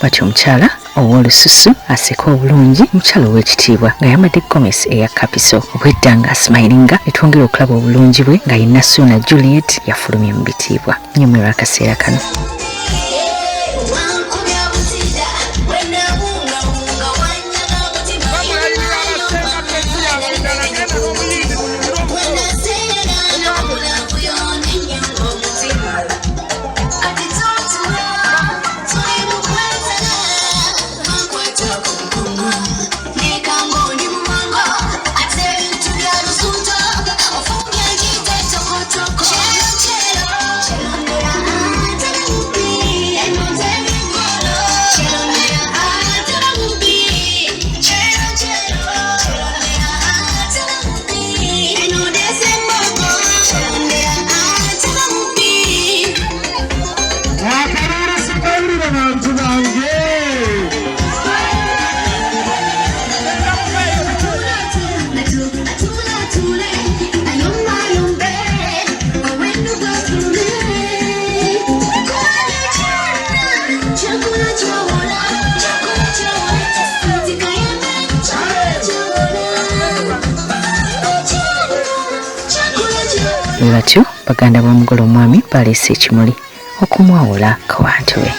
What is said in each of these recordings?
Bati omukyala ow'olususu aseka obulungi omukyala ow'ekitiibwa nga yambadde gomesi eya kapiso obwedda nga asimilinga etwongera okulaba obulungi bwe nga yenna Ssuuna Juliet yafulumye mu bitiibwa nnyo akaseera kano. Batyo baganda b'omugole omwami baleese ekimuli okumwawula kawantu we.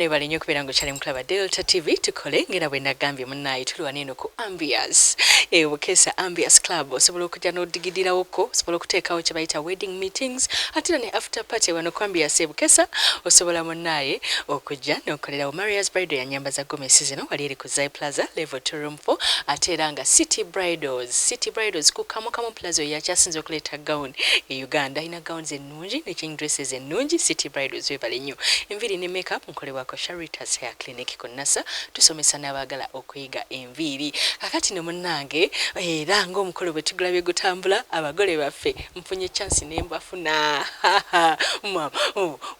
Bali nnyo kubeera ng'okyali mukulaba Delta TV tukole ngera bwe nagambye munnaye tuli wano eno ku Ambias Bukesa Ambias Club osobola okujja n'odigiddirawoko osobola okuteekawo kye bayita wedding meetings ate ne after party wano ku Ambias Bukesa osobola munnaye okujja n'okolerawo Maria's Bridal ya nyambaza gomesi zino wali eri ku Zai Plaza level 2 room 4 ate era nga City Bridals ku Kamu Plaza yakyasinze okuleeta gown e Uganda ina gowns ennungi ne king dresses ennungi City Bridals webale nnyo enviri ne makeup nkolebwako Charitas Hair Clinic konnasa tusomesa n'abaagala okuyiga enviiri kakati ne munnange era ng'omukolo bwe tugulabye gutambula abagole baffe mfunye chance ne mbafuna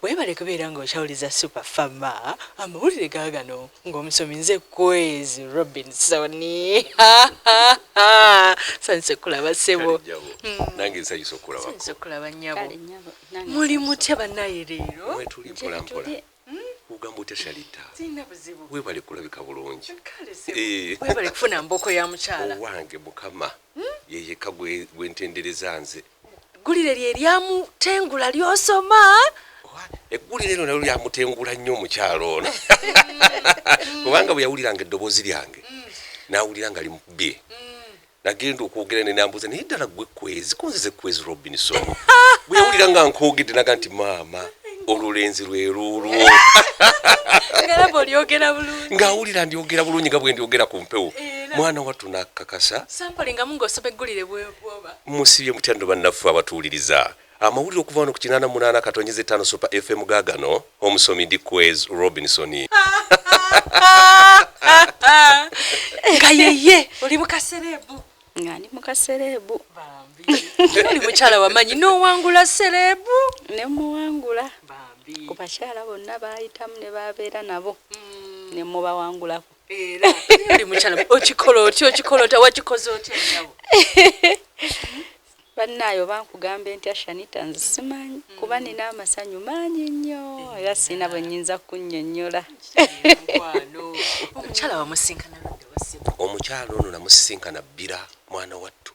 webale kubeera ng'okyawuliza Super Farmer amawulire gaagano ng'omusomi nze Kwezi Robinson sanse kulaba sebo nange nsanyusa okulaba sanse kulaba nnyabo muli mutya bannaye leero tuli mpolampola ugamba otya Shalita webale kulabika bulungi webale kufuna mboko ya mukyala wange mukama yeyeka gwentendereza nze gulire lye lyamutengula lyosoma eggulire lino nalyo lyamutengula nnyo omukyalo ono kubanga bwe yawuliranga eddoboozi lyange n'awulira nga limubye nagenda okwogera nenambuuza naye ddala gwe Kwezi kunzize Kwezi Robinson bwe yawulira nga nkoogedde naga nti maama olulenzi lwe lulwo ngalaba olyogera bulungi ng'awulira ndyogera bulungi nga bwe ndyogera ku mpewo mwana wattu n'akakasa sampolinga mungosoba eggulire bwoba musibye mutya nno bannaffe abatuwuliriza amawulire okuva wano ku 88.5 Super FM gaagano omusomi ndi Kwezi Robinson nga yeye oli mukaserebu nga ndi mukaserebu oli mukyala wamanyi n'owangula serebu ne muwangula bambi ku bakyala bonna baayitamu ne babeera nabo ne mubawangulako era oli mukyala okikola otya wakikoze otya nabo bannaayo bankugambe nti Shanita nze simanyi kuba nina amasanyu mangi nnyo era sina bwe nnyinza kunnyonnyola omukyala wamusinkana ludde wasibu omukyala ono namusisinkana bbira mwana wattu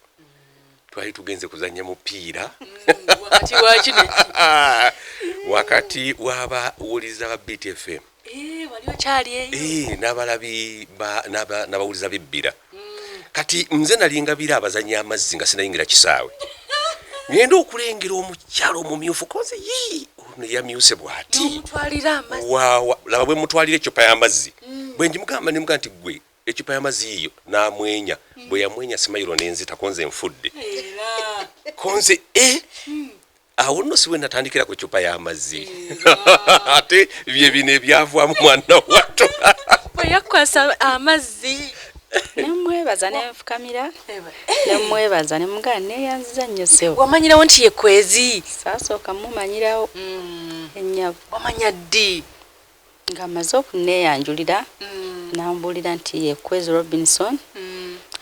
twali tugenze kuzanya mupiira wakati wakino wakati w'abawuliza ba BTFM wali okyali eyo n'abalabi n'abawuliza b'ebbira kati nze nalinga bira abazanyi amazzi nga sinayingira kisaawe ngenda okulengera omukyala omumyufu koze ono yamyuse bw'ati nomutwalira amazzi laba bwe mutwalira ecupa y'amazzi bwe njimugamba ne muga nti gwe ecupa y'amazzi iyo n'amwenya bwe yamwenya simayiro n'enzita konze nfudde konze awo nno siwe natandikira ku ecupa y'amazzi ate bye bino ebyavaamu mwana wattu bwe yakwasa amazzi nemwebaza nenfukamira nemwebaza nemugana neyanziza nnyo sewo wamanyirawo nti ye kwezi saasooka mumanyirawo ennyabo wamanya ddi nga amaze okuneeyanjulira nambuulira nti ye kwezi Robinson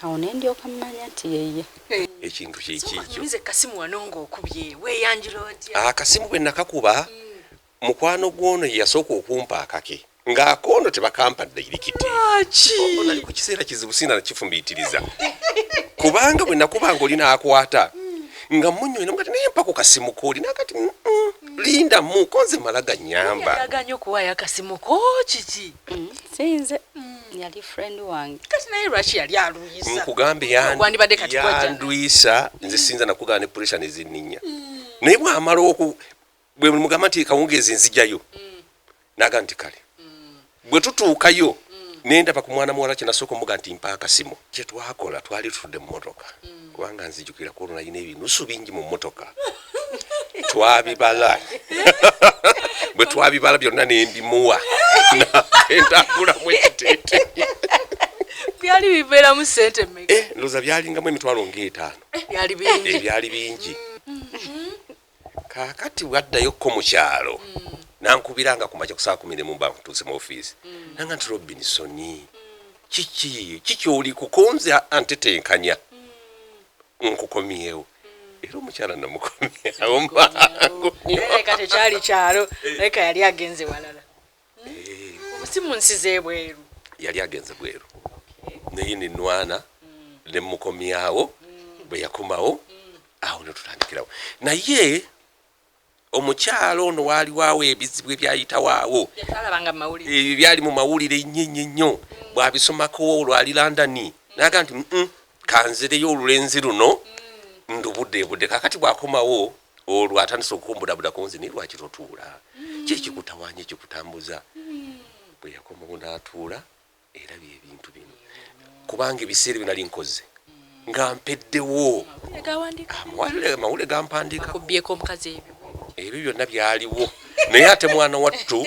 awo nendyoka mumanya nti yeye ekintu kyekikyo nze kasimu wano ng'okubye weeyanjula otya akasimu bwe nakakuba mukwano gwono ye yasooka okumpa akake ng'akoono tebakampadde irikite nali ku kiseera kizibu sina nakifumbiitiriza kubanga bwe nakubanga olina akwata nga munnyo namugati naye mpa ku kasimu kooli nakati linda mu konze malaga nyamba yalaganya okuwaayo akasimu ko kiki sinze yali friend wange kati naye lwaki yali aluyisa nkugambe wandibadde kati yandwisa nze sinza nakugana ne pressure nezinninya naye bwamala bwe mugamba nti kawungeezi nzijayo naga nti kale bwe tutuukayo nendaba ku mwana muwala kinasooka omuga nti mpa akasimu kye twakola twali tutudde mu mmotoka kubanga nzijukira ko olunayina ebinusu bingi mu mmotoka twabibala bwe twabibala byonna nembimuwa entambulamu ekiteete byali bibeeramu ssente mmeka ndowooza byalingamu emitwalo nga5 byali bingi byali bingi kaakati bwaddayokko mu kyalo nankubiranga ku makya ku saa 10 mba ntuuse mu ofiisi nanga nti Robinsoni kiki oli kukonze antetenkanya nkukomyewo era omukyala namukomyewo mangu leka tekyali kyalo leka yali agenze walala obusimu nsize bweru yali agenze bweru naye nenwana nemukomyawo bwe yakomawo awo netutandikirawo naye omukyalo ono waaliwaawo ebizibu ebyayitawaawo ebyo byali mu mawulire nnyo bwabisomako olwali London naga nti kanzireyo olulenzi luno ndubudde kakati bwakomawo olwo atandise okukumbudabuda konzi naye lwaki totuula kyekikutawanya ekikutambuza bwe yakomawo n'atuula era byebintu bino kubanga ebiseera binali nkoze nga mpeddewo amawulire gampandiika kubyeko omukazi ebyo byonna byaliwo naye ate mwana wattu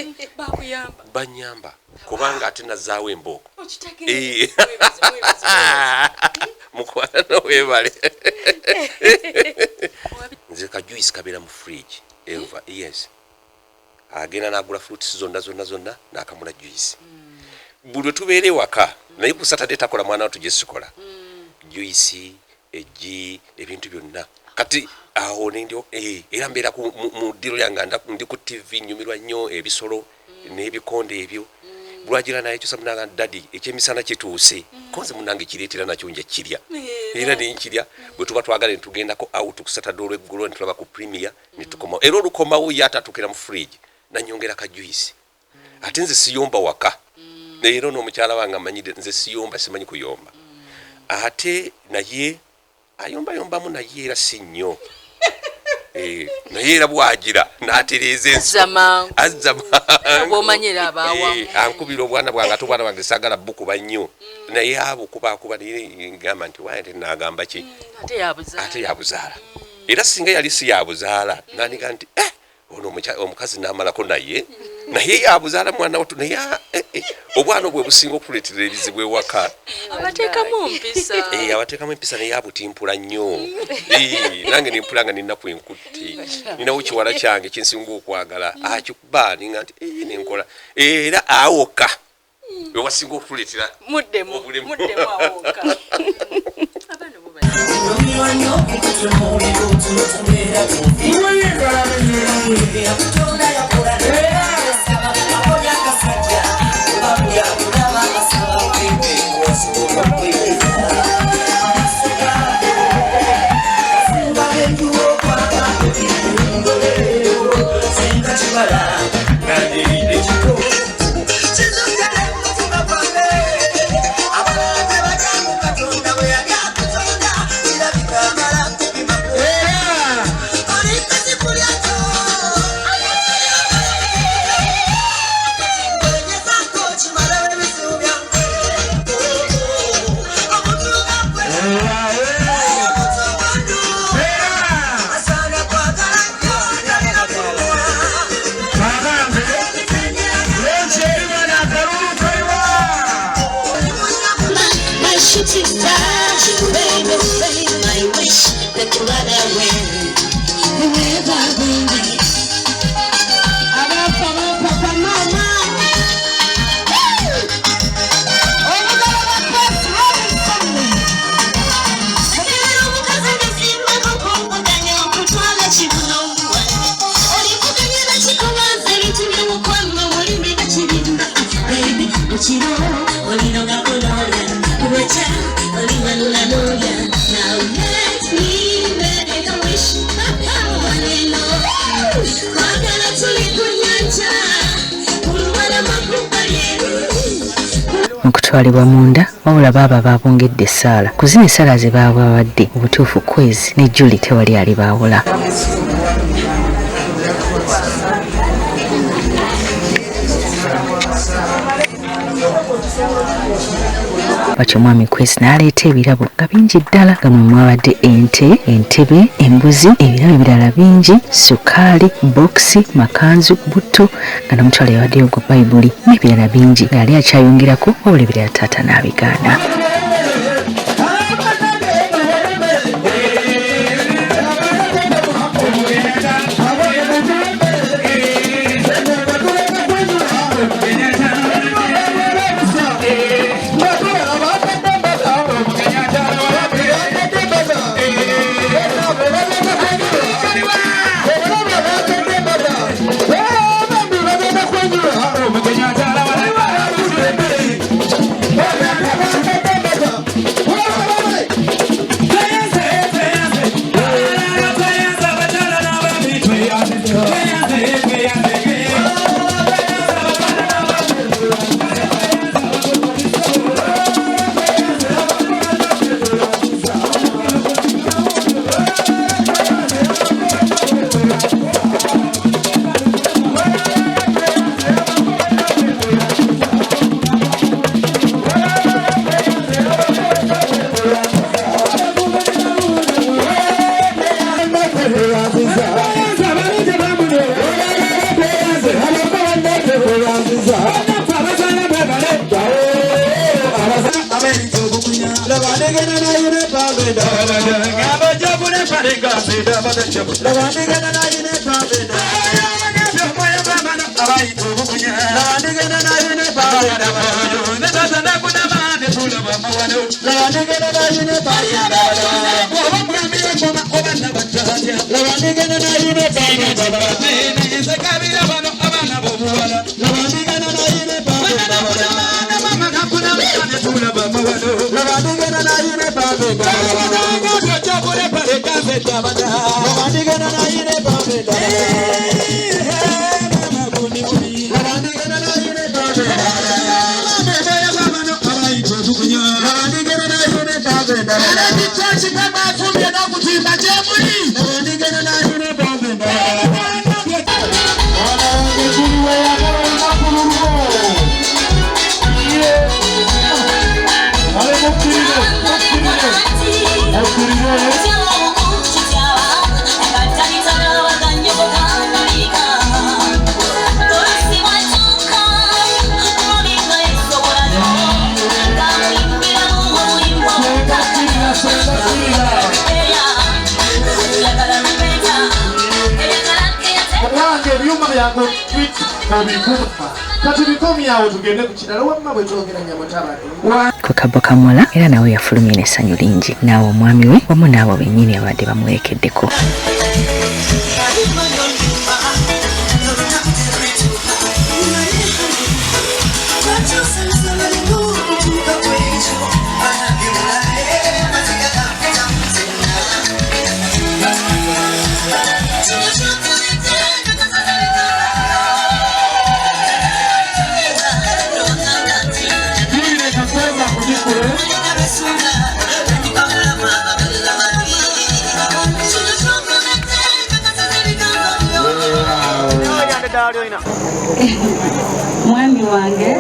banyamba kubanga ate nazaawo embooko mukwano webale nze kajuisi kabeera mu fridge eva yes agenda n'agula fruits zonna n'akamula juisi buli lwe tubeera ewaka naye ku Saturday takola mwana wattu gye sikola juisi eggi ebintu byonna kati awo ndio era mbeera mu ddiro lyange ndi ku TV nyumirwa nnyo ebisolo n'ebikonde ebyo bwagira naye kyosa munanga dadi ekyemisana kituuse konze munange kireetera nakyo nja kirya era nenkirya bwe tuba twagala netugendako out ku Saturday olw'eggulo netulaba ku Premier netukoma era olukomawo yatatukira mu fridge nanyongera ka juice ate nze siyomba waka era n'omukyala wange amanyire nze siyomba simanyi kuyomba ate naye ayombayombamu naye era si nnyo naye era bwagira n'atereeza azamabomanyera abawamu ankubira obwana bwange ate obwana bwange saagala bukuba nnyo naye abo kubakuba naye ngamba nti waye tenagamba ki ate yabuzaala era singa yali si yabuzaala nandiga nti ono omukazi n'amalako naye naye yabuzaala mwana wattu naye obwana obwe businga okuleetera ebizibu ewaka abateekamu mpisa abateekamu empisa naye abutimpula nnyo nange nimpula nga ninaku enkutti ninawo kiwala kyange kyensinga okwagala akikuba ninga nti nenkola era awoka wewasinga okuleetera muddemu awoka okutwalibwa munda wabula baaba baabongedde essaala ku zino essaala ze baaba babadde obutuufu kwezi ne Juli tewali ali baawula batyo mwami Kwesi n'aleeta ebirabo nga bingi ddala nga mwe mwabadde ente, entebe, embuzi, ebirabo ebirala bingi, sukaali, bokisi, makanzu, butto nga n'omukyala yawaddeyo gwa Bayibuli n'ebirala bingi ng'ali akyayongerako wabula ebirala taata n'abigaana. ebyuma byago twit obikufa kati bikomyawo tugende ku kirala wamma bwe twogeranya mutabani ku Kabo Kamola era nawe yafulumye n'essanyu lingi naawe omwami we wamu n'abo bennyini abadde bamuwerekeddeko. Mwami wange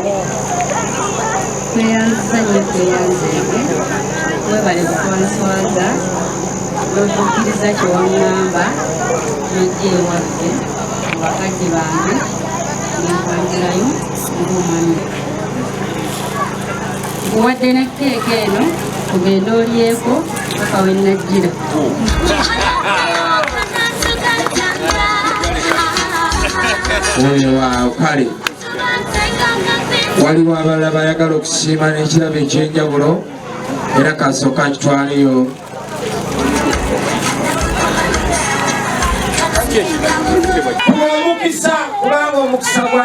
kweyanzanye webale kutwanswaza wekukkiriza kyewaŋŋamba nojja ewaffe abakadde bange nenkwagirayo ng'omwami nkuwadde n'ekkeeka eno tugende olyeko paka we najjira. Waaw kale waliwo abalala bayagala okusiima n'ekirabo ekyenjawulo era kasooka kitwaleyo. Omukisa kubanga omukisa gwa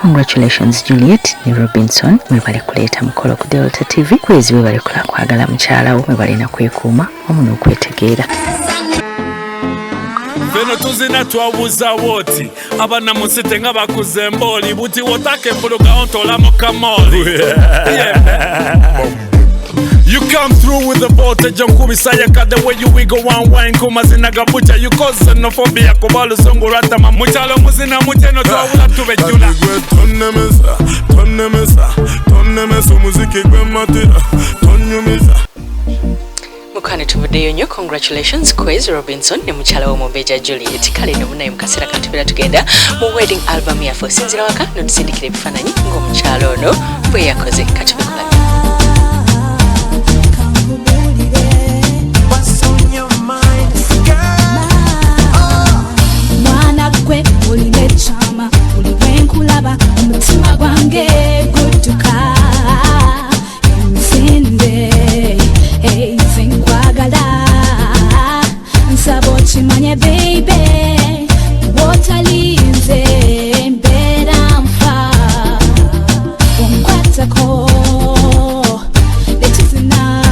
Congratulations Juliet ne Robinson mwebale kuleeta mukolo ku Delta TV kwezi webale kwagala mukyalawo mwebale na kwekuuma wamu n'okwetegeera. Feno tuzina twabuza woti abana musite nga bakuze mboli buti wotake mpuluga ontola mu kamoli. You come through with the voltage on kubisaya ka the way you wiggle one wine kumazina gabucha you cause xenophobia kubalu songo rata mamuchalo muzina muteno twawula tubejula tonnemesa muziki gwe matira tonyumiza. Mukane tuvuddeyo nnyo. Congratulations Kwezi Robinson ne mukyala w'omumbeja Juliet. Kale ne munaye mu kaseera katubera tugenda mu wedding album yaffe osinzira waka n'otusindikira ebifaananyi ng'omukyala ono bwe yakoze katubikola. Umutima gwange gutuka nsinde nkwagala nsaba okimanye baby wotalinze mbeera nfa onkwatako ekizina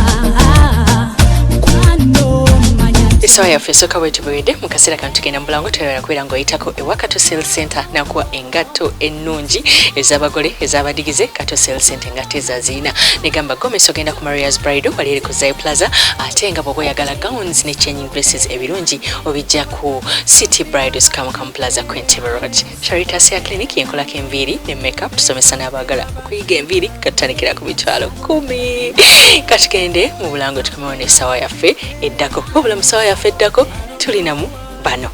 kwano manya. Essaawa yaffe esooka bwetubwedde mu kaseera kano tugenda mu bulango twewera kubeera ng'oyitako ewa Kato Sale Center nakuwa engatto ennungi ez'abagole ez'abadigize. Kato Sale Center engatto ezaziina negamba Gomez ogenda ku Maria's Bridal wali eri ku Zai Plaza ate nga bw'oba oyagala gowns ne changing dresses ebirungi obijja ku City Bridals Kamukamu Plaza Quintebe Road. Charitas ya clinic yenkolako enviiri ne makeup tusomesa n'abaagala okuyiga enviiri katutandikira ku mitwalo 10. Katugende mu bulango tukomewo n'essaawa yaffe eddako wabula mu ssaawa yaffe eddako tulinamu bano.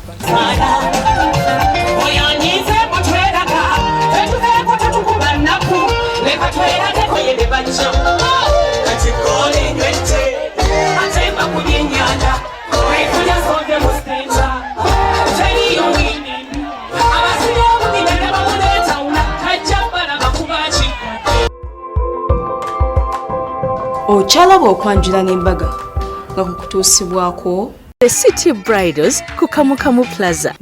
Ochalaba okwanjula n'embaga nga kukutuusibwako The City Bridals ku Kamukamu Plaza